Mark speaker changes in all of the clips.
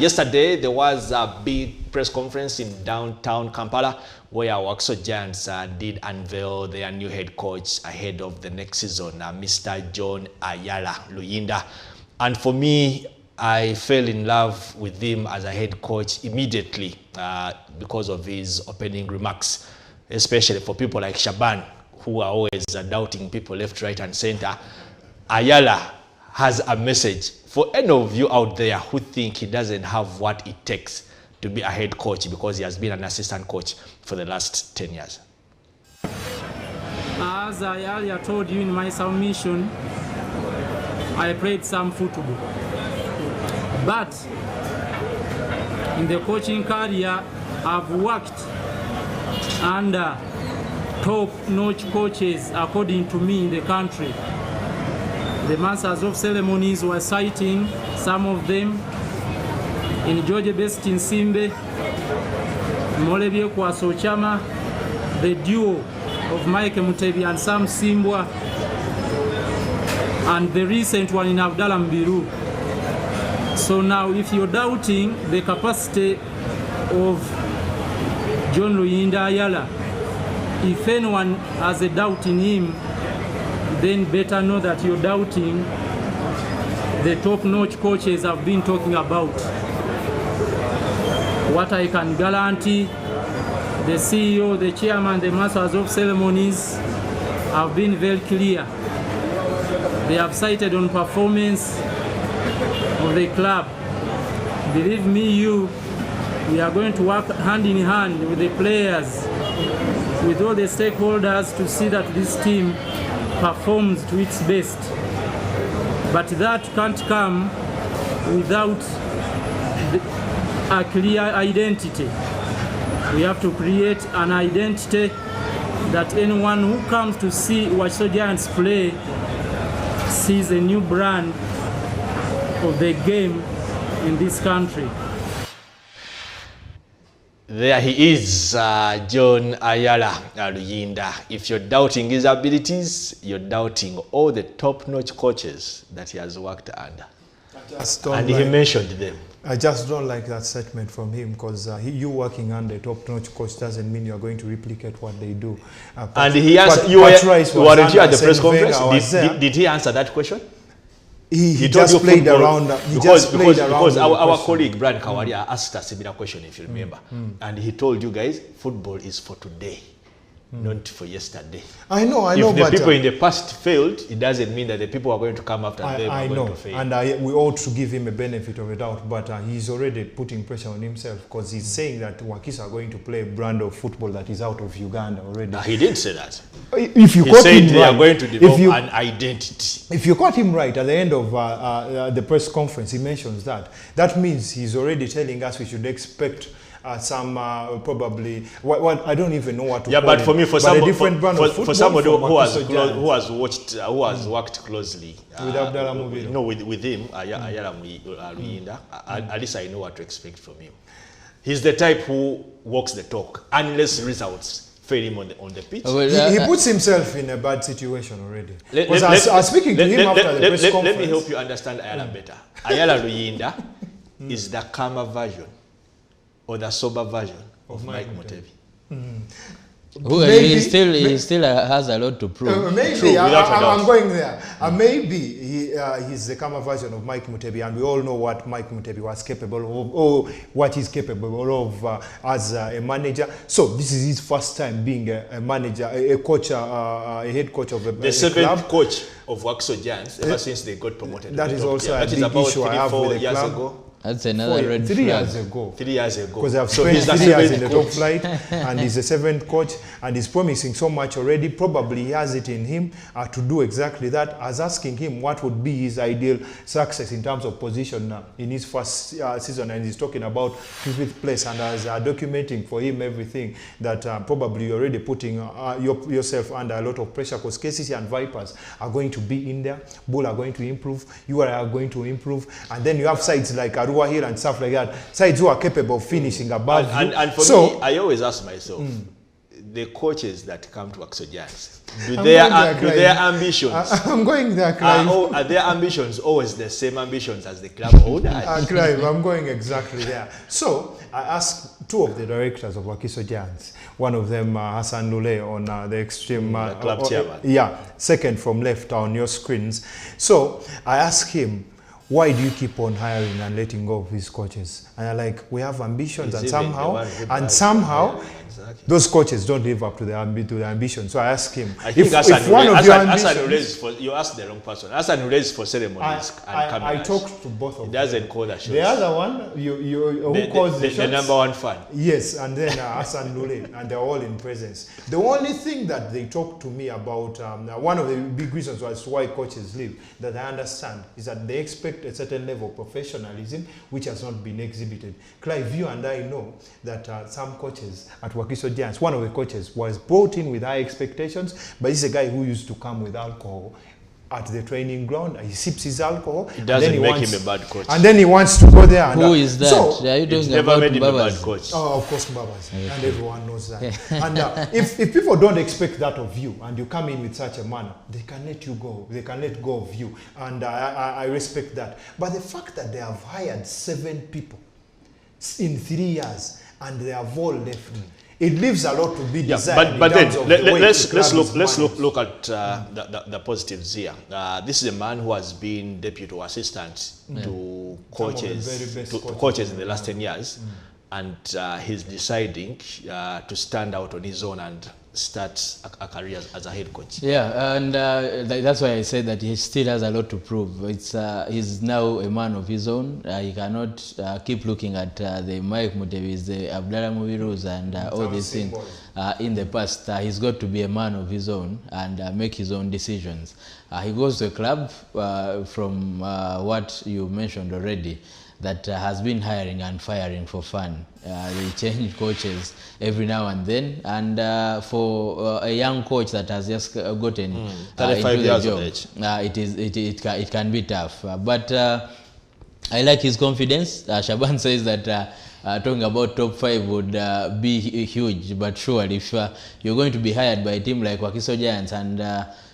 Speaker 1: yesterday there was a big press conference in downtown Kampala where Wakiso Giants did unveil their new head coach ahead of the next season, Mr. John Ayala Luyinda. And for me, I fell in love with him as a head coach immediately because of his opening remarks, especially for people like Shaban, who are always doubting people left, right, and center. Ayala has a message for any of you out there who think he doesn't have what it takes to be a head coach because he has been an assistant coach for the last 10 years.
Speaker 2: As I earlier told you in my submission, I played some football. But in the coaching career, I've worked under top-notch coaches, according to me, in the country. The masters of ceremonies were citing some of them in George Best in Simbe, Molebye Kwasochama, the duo of Mike Mutebi and Sam Simbwa, and the recent one in Abdallah Mbiru. So now if you're doubting the capacity of John Luyinda Ayala, if anyone has a doubt in him, then better know that you're doubting the top-notch coaches I've been talking about. What I can guarantee, the CEO, the chairman, the masters of ceremonies have been very clear. They have cited on performance of the club. Believe me, we are going to work hand in hand with the players, with all the stakeholders to see that this team performs to its best. But that can't come without a clear identity. We have to create an identity that anyone who comes to see Wakiso Giants play sees a new brand of the game in this country.
Speaker 1: There he is, John Ayala Luyinda. If you're doubting his abilities, you're doubting all the top-notch coaches that he has worked under. And he mentioned them.
Speaker 3: I just don't like that statement from him because you working under a top-notch coach doesn't mean you're going to replicate what they do.
Speaker 1: And he answered, weren't you at the press conference? Did he answer that question?
Speaker 3: He just played around.
Speaker 1: Because our colleague Brad Kawaria asked a similar question, if you remember, and he told you guys, football is for today, not for yesterday.
Speaker 3: I know.
Speaker 1: If the people in the past failed, it doesn't mean that the people who are going to come after them are going to fail.
Speaker 3: And we ought to give him a benefit of the doubt, but he's already putting pressure on himself because he's saying that Wakiso are going to play a brand of football that is out of Uganda already.
Speaker 1: He didn't say that.
Speaker 3: If you
Speaker 1: he said they are going to develop an identity.
Speaker 3: If you caught him right at the end of the press conference, he mentions that. That means he's already telling us we should expect some probably what I don't even know what to call
Speaker 1: but for me, for somebody who has worked closely
Speaker 3: with Abdallah Mubiro.
Speaker 1: No, with him, Ayala Luyinda, at least I know what to expect from him. He's the type who walks the talk unless results fail him on the pitch.
Speaker 3: He puts himself in a bad situation already. Because I was speaking to him after the press conference.
Speaker 1: Let me help you understand Ayala better. Ayala Luyinda is the calmer version or the sober version of Mike Mutebi.
Speaker 4: He still has a lot to prove.
Speaker 3: Maybe, I'm going there. Maybe he's the calmer version of Mike Mutebi, and we all know what Mike Mutebi was capable of, or what he's capable of as a manager. So this is his first time being a manager, a coach, a head coach of a club.
Speaker 1: The seventh coach of Wakiso Giants ever since they got promoted.
Speaker 3: That is also a big issue I have with the club.
Speaker 1: Ago.
Speaker 4: That's another red flag.
Speaker 3: 3 years ago.
Speaker 1: 3 years ago.
Speaker 3: Because I've spent 3 years in the top flight, and he's the seventh coach, and he's promising so much already. Probably he has it in him to do exactly that. I was asking him what would be his ideal success in terms of position in his first season, and he's talking about 5th place, and I was documenting for him everything that probably you're already putting yourself under a lot of pressure because KCCA and Vipers are going to be in there. Bull are going to improve. You are going to improve. And then you have sides like Hill and stuff like that, sides who are capable of finishing above
Speaker 1: and for me, I always ask myself, the coaches that come to Wakiso Giants, do their ambitions?
Speaker 3: I'm going there, Clive.
Speaker 1: Are their ambitions always the same ambitions as the club owner?
Speaker 3: Clive, I'm going exactly there. So I asked two of the directors of Wakiso Giants. One of them, Hassan Lule, on the extreme
Speaker 1: club chairman.
Speaker 3: Yeah, second from left on your screens. So I asked him, why do you keep on hiring and letting go of these coaches? And they're like, we have ambitions, and somehow, those coaches don't live up to their ambition. So I asked him, if one of your ambitions...
Speaker 1: You asked the wrong person. Hassan Lule is for ceremonies and cameras.
Speaker 3: I talked to both of them.
Speaker 1: He doesn't call the shots.
Speaker 3: The other one, who calls the shots?
Speaker 1: The number one fan.
Speaker 3: Yes, and then Hassan Lule, and they're all in presence. The only thing that they talked to me about, one of the big reasons as to why coaches leave, that I understand, is that they expect a certain level of professionalism which has not been exhibited. Clive, you and I know that some coaches at Wakiso Giants, one of the coaches was brought in with high expectations, but he's a guy who used to come with alcohol at the training ground. He sips his alcohol.
Speaker 1: It doesn't make him a bad coach.
Speaker 3: And then he wants to go there.
Speaker 4: Who is that?
Speaker 3: So,
Speaker 1: it never made him a bad coach.
Speaker 3: Oh, of course, Babas. Okay. And everyone knows that. And if people don't expect that of you, and you come in with such a manner, they can let you go. They can let go of you. And I respect that. But the fact that they have hired 7 people in 3 years, and they have all left, it leaves a lot to be desired.
Speaker 1: But then let's look at the positives here. This is a man who has been deputy assistant to coaches in the last 10 years, and he's deciding to stand out on his own and start a career as a head coach.
Speaker 4: Yeah, and that's why I said that he still has a lot to prove. He's now a man of his own. He cannot keep looking at the Mike Mutebis, the Abdallah Muvirus, and all these things in the past. He's got to be a man of his own and make his own decisions. He goes to a club from what you mentioned already, that has been hiring and firing for fun. They change coaches every now and then, and for a young coach that has just gotten
Speaker 1: 35
Speaker 4: into
Speaker 1: years
Speaker 4: the
Speaker 1: of age,
Speaker 4: it can be tough. But I like his confidence. Shaban says that talking about top 5 would be huge, but surely if you're going to be hired by a team like Wakiso Giants and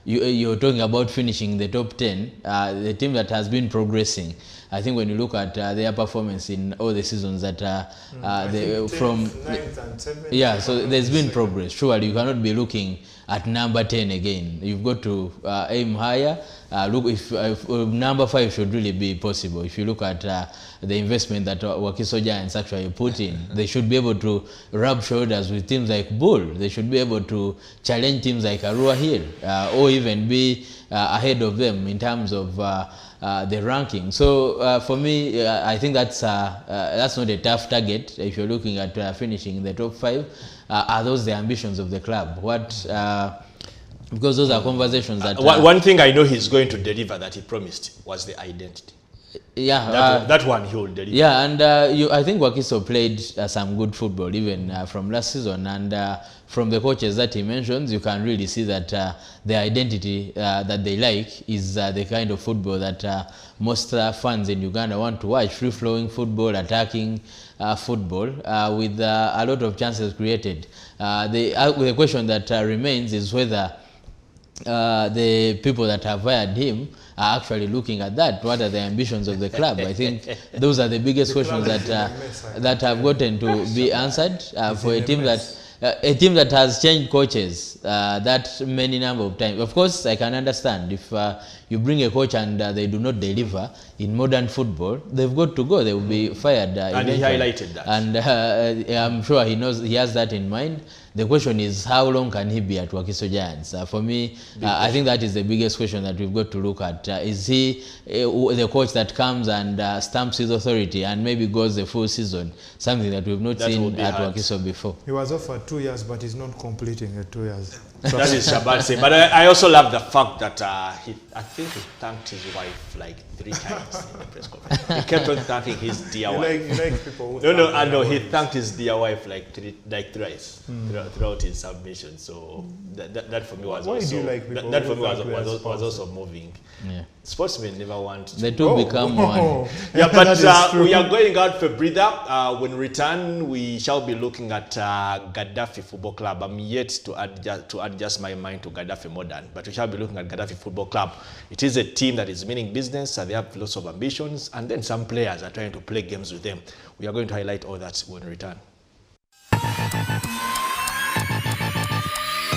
Speaker 4: you're talking about finishing the top 10, the team that has been progressing. I think when you look at their performance in all the seasons that from
Speaker 3: 9th and 7th.
Speaker 4: Yeah, so there's been progress. Surely you cannot be looking at number 10 again. You've got to aim higher. Look, if number 5 should really be possible. If you look at the investment that Wakiso Giants actually put in, they should be able to rub shoulders with teams like Bull. They should be able to challenge teams like Arua Hill, or even be ahead of them in terms of the ranking. So for me, I think that's not a tough target. If you're looking at finishing in the top 5, are those the ambitions of the club? Because those are conversations that...
Speaker 1: one thing I know he's going to deliver that he promised was the identity.
Speaker 4: Yeah,
Speaker 1: that one he will deliver.
Speaker 4: Yeah, and I think Wakiso played some good football even from last season, and from the coaches that he mentions, you can really see that the identity that they like is the kind of football that most fans in Uganda want to watch: free-flowing football, attacking football, with a lot of chances created. The question that remains is whether the people that have hired him are actually looking at that. What are the ambitions of the club? I think those are the biggest questions that have gotten to be answered for a team that has changed coaches that many number of times. Of course, I can understand if you bring a coach and they do not deliver in modern football, they've got to go. They will be fired.
Speaker 1: And he highlighted that.
Speaker 4: And I'm sure he has that in mind. The question is, how long can he be at Wakiso Giants? For me, I think that is the biggest question that we've got to look at. Is he the coach that comes and stamps his authority and maybe goes the full season, something that we've not seen at Wakiso before?
Speaker 3: He was offered 2 years, but he's not completing the 2 years.
Speaker 1: That is Shaban saying. But I also love the fact that I think he thanked his wife like 3 times in the press conference. He kept on thanking his dear
Speaker 3: You
Speaker 1: wife.
Speaker 3: like people who
Speaker 1: No, he thanked his dear wife like thrice throughout his submission. So that for me was
Speaker 3: Why
Speaker 1: also
Speaker 3: do you like people
Speaker 1: that for
Speaker 3: who
Speaker 1: me
Speaker 3: thank their
Speaker 1: was
Speaker 3: spouse?
Speaker 1: also moving.
Speaker 4: Yeah.
Speaker 1: Sportsmen never want to.
Speaker 4: The two become one.
Speaker 1: Yeah,
Speaker 3: That is
Speaker 1: but
Speaker 3: true.
Speaker 1: we are going out for a breather. When we return, we shall be looking at Gaddafi Football Club. I'm yet to adjust my mind to Gaddafi Modern, but we shall be looking at Gaddafi Football Club. It is a team that is meaning business, and they have lots of ambitions, and then some players are trying to play games with them. We are going to highlight all that when we return.